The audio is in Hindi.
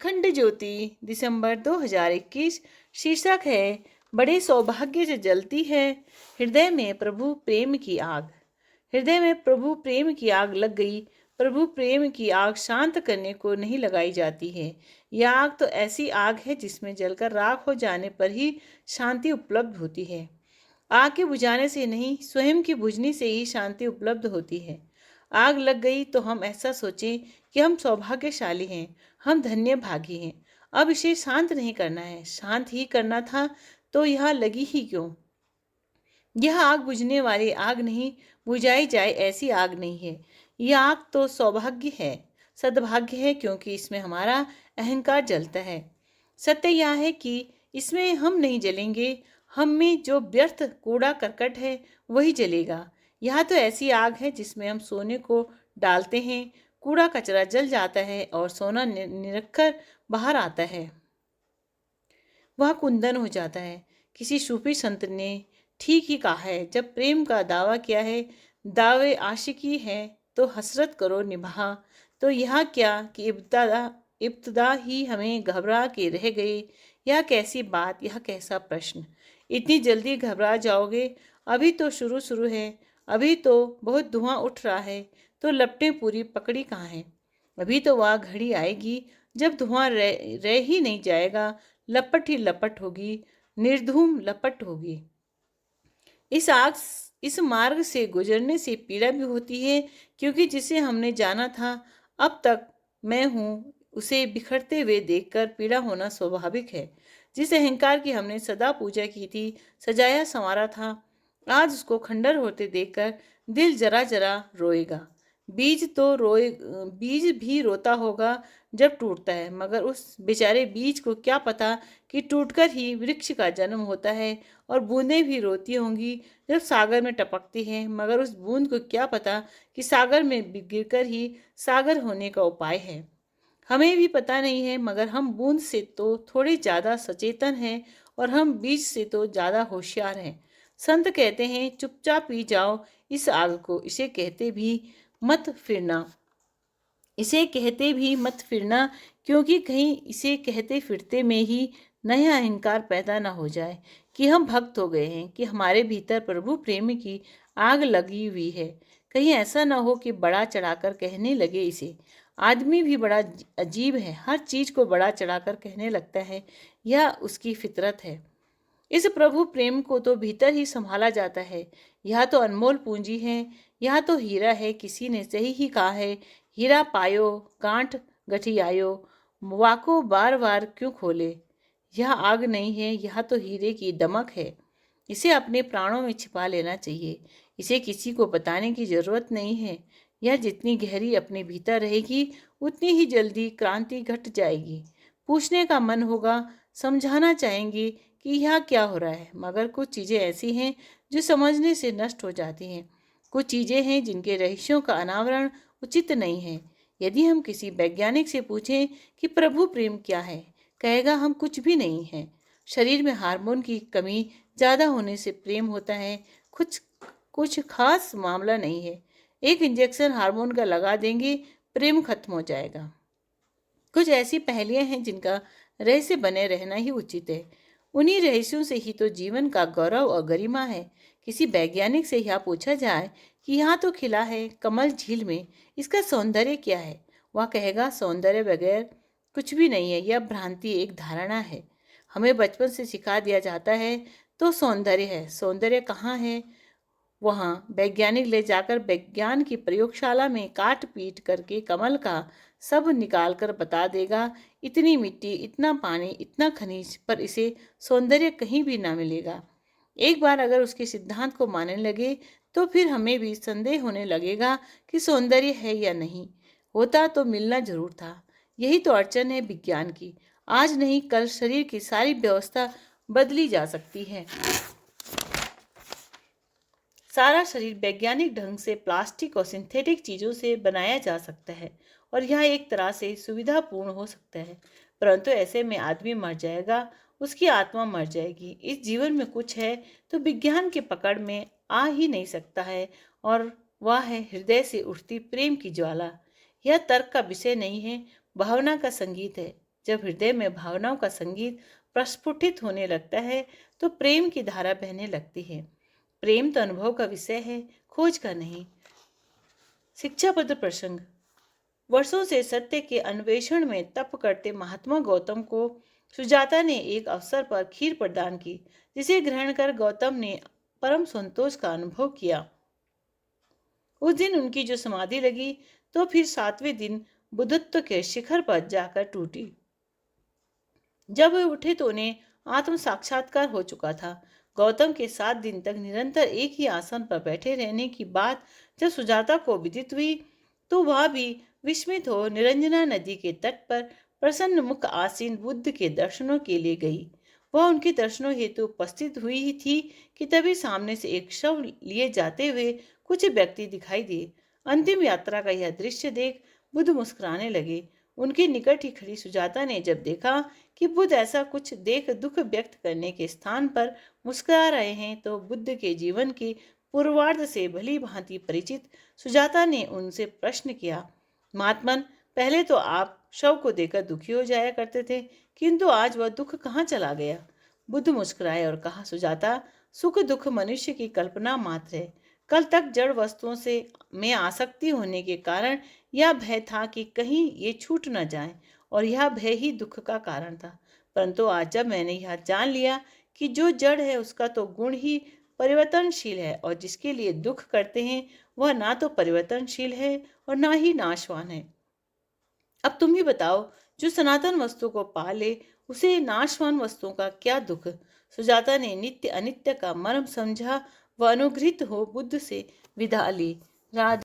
अखंड ज्योति दिसंबर 2021। शीर्षक है बड़े सौभाग्य से जलती है हृदय में प्रभु प्रेम की आग। हृदय में प्रभु प्रेम की आग लग गई। प्रभु प्रेम की आग शांत करने को नहीं लगाई जाती है। यह आग तो ऐसी आग है जिसमें जलकर राख हो जाने पर ही शांति उपलब्ध होती है। आग के बुझाने से नहीं, स्वयं की बुझने से ही शांति उपलब्ध होती है। आग लग गई तो हम ऐसा सोचें कि हम सौभाग्यशाली हैं, हम धन्य भागी हैं। अब इसे शांत नहीं करना है, शांत ही करना था तो यह लगी ही क्यों। यह आग बुझने वाली आग नहीं, बुझाई जाए ऐसी आग नहीं है। यह आग तो सौभाग्य है, सद्भाग्य है, क्योंकि इसमें हमारा अहंकार जलता है। सत्य यह है कि इसमें हम नहीं जलेंगे, हम में जो व्यर्थ कूड़ा करकट है वही जलेगा। यह तो ऐसी आग है जिसमें हम सोने को डालते हैं, कूड़ा कचरा जल जाता है और सोना निरखकर बाहर आता है, वह कुंदन हो जाता है। किसी सूफी संत ने ठीक ही कहा है, जब प्रेम का दावा किया है, दावे आशिकी है तो हसरत करो निभा। तो यह क्या कि इब्तदा ही हमें घबरा के रह गए। यह कैसी बात, यह कैसा प्रश्न। इतनी जल्दी घबरा जाओगे? अभी तो शुरू शुरू है, अभी तो बहुत धुआं उठ रहा है, तो लपटें पूरी पकड़ी कहाँ हैं। अभी तो वह घड़ी आएगी जब धुआं रह ही नहीं जाएगा, लपट ही लपट होगी, निर्धूम लपट होगी। इस आग इस मार्ग से गुजरने से पीड़ा भी होती है, क्योंकि जिसे हमने जाना था अब तक मैं हूँ, उसे बिखरते हुए देखकर पीड़ा होना स्वाभाविक है। जिस अहंकार की हमने सदा पूजा की थी, सजाया संवारा था, आज उसको खंडर होते देखकर दिल जरा जरा रोएगा। बीज भी रोता होगा जब टूटता है, मगर उस बेचारे बीज को क्या पता कि टूटकर ही वृक्ष का जन्म होता है। और बूंदें भी रोती होंगी जब सागर में टपकती हैं, मगर उस बूंद को क्या पता कि सागर में गिरकर ही सागर होने का उपाय है। हमें भी पता नहीं है, मगर हम बूंद से तो थोड़े ज़्यादा सचेतन हैं और हम बीज से तो ज़्यादा होशियार हैं। संत कहते हैं, चुपचाप पी जाओ इस आग को, इसे कहते भी मत फिरना, क्योंकि कहीं इसे कहते फिरते में ही नया अहंकार पैदा न हो जाए कि हम भक्त हो गए हैं, कि हमारे भीतर प्रभु प्रेम की आग लगी हुई है। कहीं ऐसा न हो कि बड़ा चढ़ाकर कहने लगे इसे। आदमी भी बड़ा अजीब है, हर चीज को बड़ा चढ़ाकर कहने लगता है, यह उसकी फितरत है। इस प्रभु प्रेम को तो भीतर ही संभाला जाता है। यह तो अनमोल पूंजी है, यह तो हीरा है। किसी ने सही ही कहा है, हीरा पायो गांठ गठियायो, वाको बार बार क्यों खोले। यह आग नहीं है, यह तो हीरे की दमक है। इसे अपने प्राणों में छिपा लेना चाहिए, इसे किसी को बताने की जरूरत नहीं है। यह जितनी गहरी अपने भीतर रहेगी, उतनी ही जल्दी क्रांति घट जाएगी। पूछने का मन होगा, समझाना चाहेंगे कि यह क्या हो रहा है, मगर कुछ चीज़ें ऐसी हैं जो समझने से नष्ट हो जाती हैं। कुछ चीज़ें हैं जिनके रहस्यों का अनावरण उचित नहीं है। यदि हम किसी वैज्ञानिक से पूछें कि प्रभु प्रेम क्या है, कहेगा हम कुछ भी नहीं है। शरीर में हार्मोन की कमी ज़्यादा होने से प्रेम होता है, कुछ कुछ खास मामला नहीं है। एक इंजेक्शन हार्मोन का लगा देंगे, प्रेम खत्म हो जाएगा। कुछ ऐसी पहेलियां हैं जिनका रहस्य बने रहना ही उचित है। उन्हीं रहस्यों से ही तो जीवन का गौरव और गरिमा है। किसी वैज्ञानिक से यह पूछा जाए कि यहाँ तो खिला है कमल झील में, इसका सौंदर्य क्या है, वह कहेगा सौंदर्य बगैर कुछ भी नहीं है, यह भ्रांति, एक धारणा है। हमें बचपन से सिखा दिया जाता है तो सौंदर्य है। सौंदर्य कहाँ है? वहाँ वैज्ञानिक ले जाकर विज्ञान की प्रयोगशाला में काट पीट करके कमल का सब निकाल कर बता देगा, इतनी मिट्टी, इतना पानी, इतना खनिज, पर इसे सौंदर्य कहीं भी ना मिलेगा। एक बार अगर उसके सिद्धांत को मानने लगे तो फिर हमें भी संदेह होने लगेगा कि सौंदर्य है या नहीं। होता तो मिलना जरूर था। यही तो अड़चन है विज्ञान की। आज नहीं कल शरीर की सारी व्यवस्था बदली जा सकती है। सारा शरीर वैज्ञानिक ढंग से प्लास्टिक और सिंथेटिक चीज़ों से बनाया जा सकता है और यह एक तरह से सुविधापूर्ण हो सकता है, परंतु ऐसे में आदमी मर जाएगा, उसकी आत्मा मर जाएगी। इस जीवन में कुछ है तो विज्ञान के पकड़ में आ ही नहीं सकता है, और वह है हृदय से उठती प्रेम की ज्वाला। यह तर्क का विषय नहीं है, भावना का संगीत है। जब हृदय में भावनाओं का संगीत प्रस्फुटित होने लगता है तो प्रेम की धारा बहने लगती है। प्रेम तो अनुभव का विषय है, खोज का नहीं। शिक्षापद प्रसंग। वर्षों से सत्य के अन्वेषण में तप करते महात्मा गौतम को सुजाता ने एक अवसर पर खीर प्रदान की, जिसे ग्रहण कर गौतम ने परम संतोष का अनुभव किया। उस दिन उनकी जो समाधि लगी तो फिर 7वें दिन बुद्धत्व के शिखर पर जाकर टूटी। जब वे उठे तो उन्हें आत्म साक्षात्कार हो चुका था। गौतम के 7 दिन तक निरंतर एक ही आसन पर बैठे रहने की बात जब सुजाता को विदित हुई तो वह भी विस्मित हो निरंजना नदी के तट पर प्रसन्न मुख आसीन बुद्ध के दर्शनों के लिए गई। वह उनके दर्शनों हेतु उपस्थित हुई ही थी कि तभी सामने से एक शव लिए जाते हुए कुछ व्यक्ति दिखाई दिए। अंतिम यात्रा का यह दृश्य देख बुद्ध मुस्कुराने लगे। उनके निकट ही खड़ी सुजाता ने जब देखा कि बुद्ध ऐसा कुछ देख दुख व्यक्त करने के स्थान पर मुस्कुरा रहे हैं तो बुद्ध के जीवन की पूर्वार्ध से भली भांति परिचित सुजाता ने उनसे प्रश्न किया, महात्मन, पहले तो आप शव को देखकर दुखी हो जाया करते थे, किंतु आज वह दुख कहाँ चला गया? बुद्ध मुस्कुराए और कहा, सुजाता, सुख दुख मनुष्य की कल्पना मात्र है। कल तक जड़ वस्तुओं से में आसक्ति होने के कारण यह भय था कि कहीं ये छूट न जाए, और यह भय ही दुख का कारण था। परंतु आज जब मैंने यह जान लिया कि जो जड़ है उसका तो गुण ही परिवर्तनशील है, और जिसके लिए दुख करते हैं वह ना तो परिवर्तनशील है और ना ही नाशवान है। अब तुम ही बताओ, जो सनातन वस्तु को पा ले उसे नाशवान वस्तुओं का क्या दुख? सुजाता ने नित्य अनित्य का मर्म समझा व अनुग्रहित हो बुद्ध से विदा ली। राधे।